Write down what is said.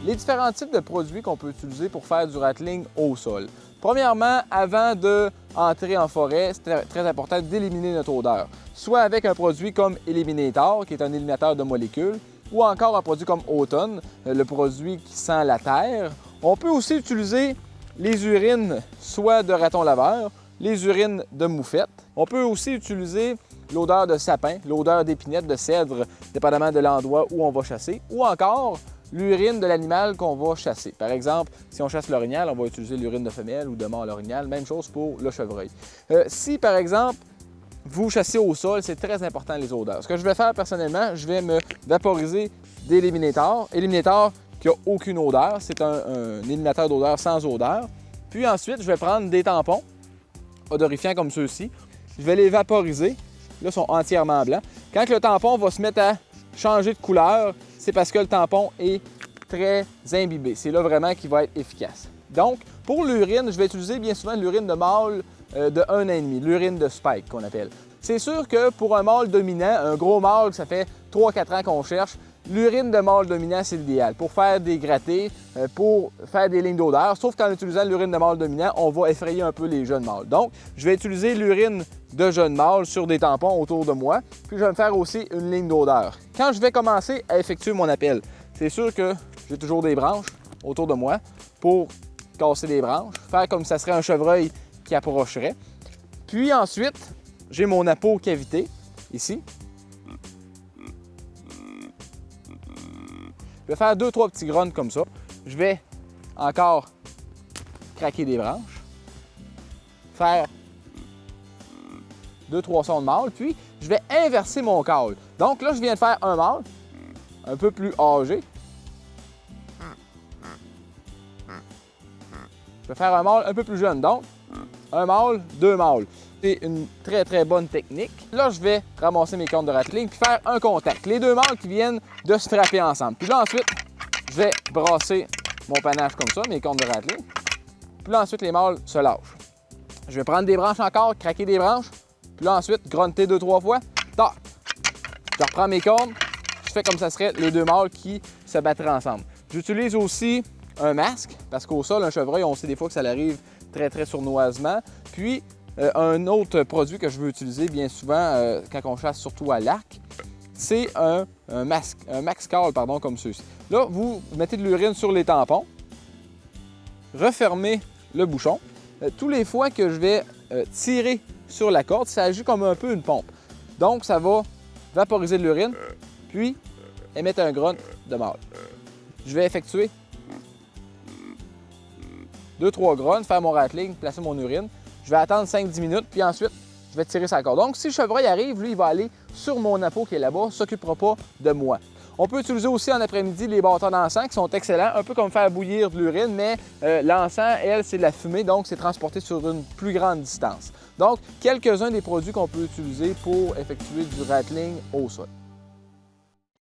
Les différents types de produits qu'on peut utiliser pour faire du rattling au sol. Premièrement, avant d'entrer en forêt, c'est très important d'éliminer notre odeur. Soit avec un produit comme Eliminator, qui est un éliminateur de molécules, ou encore un produit comme Autumn, le produit qui sent la terre. On peut aussi utiliser les urines, soit de raton laveur, les urines de moufette. On peut aussi utiliser l'odeur de sapin, l'odeur d'épinette, de cèdre, dépendamment de l'endroit où on va chasser, ou encore l'urine de l'animal qu'on va chasser. Par exemple, si on chasse l'orignal, on va utiliser l'urine de femelle ou de mâle orignal. Même chose pour le chevreuil. Si, par exemple, vous chassez au sol, c'est très important les odeurs. Ce que je vais faire personnellement, je vais me vaporiser d'Eliminator. Eliminator qui n'a aucune odeur, c'est un éliminateur d'odeur sans odeur. Puis ensuite, je vais prendre des tampons odorifiants comme ceux-ci. Je vais les vaporiser. Là, ils sont entièrement blancs. Quand le tampon va se mettre à changer de couleur, c'est parce que le tampon est très imbibé. C'est là vraiment qu'il va être efficace. Donc, pour l'urine, je vais utiliser bien souvent l'urine de mâle de 1 an et demi, l'urine de Spike qu'on appelle. C'est sûr que pour un mâle dominant, un gros mâle, ça fait 3-4 ans qu'on cherche, l'urine de mâle dominant, c'est l'idéal pour faire des grattés, pour faire des lignes d'odeur. Sauf qu'en utilisant l'urine de mâle dominant, on va effrayer un peu les jeunes mâles. Donc, je vais utiliser l'urine de jeune mâle sur des tampons autour de moi, puis je vais me faire aussi une ligne d'odeur. Quand je vais commencer à effectuer mon appel, c'est sûr que j'ai toujours des branches autour de moi pour casser des branches, faire comme ça serait un chevreuil qui approcherait. Puis ensuite, j'ai mon appôt cavité, ici. Je vais faire 2-3 petits grunts comme ça. Je vais encore craquer des branches, faire 2-3 sons de mâle, puis je vais inverser mon call. Donc là, je viens de faire un mâle, un peu plus âgé. Je vais faire un mâle un peu plus jeune, donc un mâle, 2 mâles. C'est une très bonne technique. Là, je vais ramasser mes cornes de rattling puis faire un contact. Les 2 mâles qui viennent de se frapper ensemble. Puis là, ensuite, je vais brasser mon panache comme ça, mes cornes de rattling. Puis là, ensuite, les mâles se lâchent. Je vais prendre des branches encore, craquer des branches. Puis là, ensuite, grunter 2-3 fois. Tac! Je reprends mes cornes. Je fais comme ça serait les 2 mâles qui se battraient ensemble. J'utilise aussi un masque, parce qu'au sol, un chevreuil, on sait des fois que ça arrive très sournoisement. Puis, un autre produit que je veux utiliser bien souvent quand on chasse surtout à l'arc, c'est un max call, pardon, comme ceux-ci. Là, vous mettez de l'urine sur les tampons, refermez le bouchon. Tous les fois que je vais tirer sur la corde, ça agit comme un peu une pompe. Donc, ça va vaporiser de l'urine, puis émettre un grunt de mâle. Je vais effectuer 2-3 grunts, faire mon rattling, placer mon urine. Je vais attendre 5-10 minutes, puis ensuite, je vais tirer sa corde. Donc, si le chevreuil arrive, lui, il va aller sur mon appôt qui est là-bas, ne s'occupera pas de moi. On peut utiliser aussi en après-midi les bâtons d'encens qui sont excellents, un peu comme faire bouillir de l'urine, mais l'encens, elle, c'est de la fumée, donc c'est transporté sur une plus grande distance. Donc, quelques-uns des produits qu'on peut utiliser pour effectuer du rattling au sol.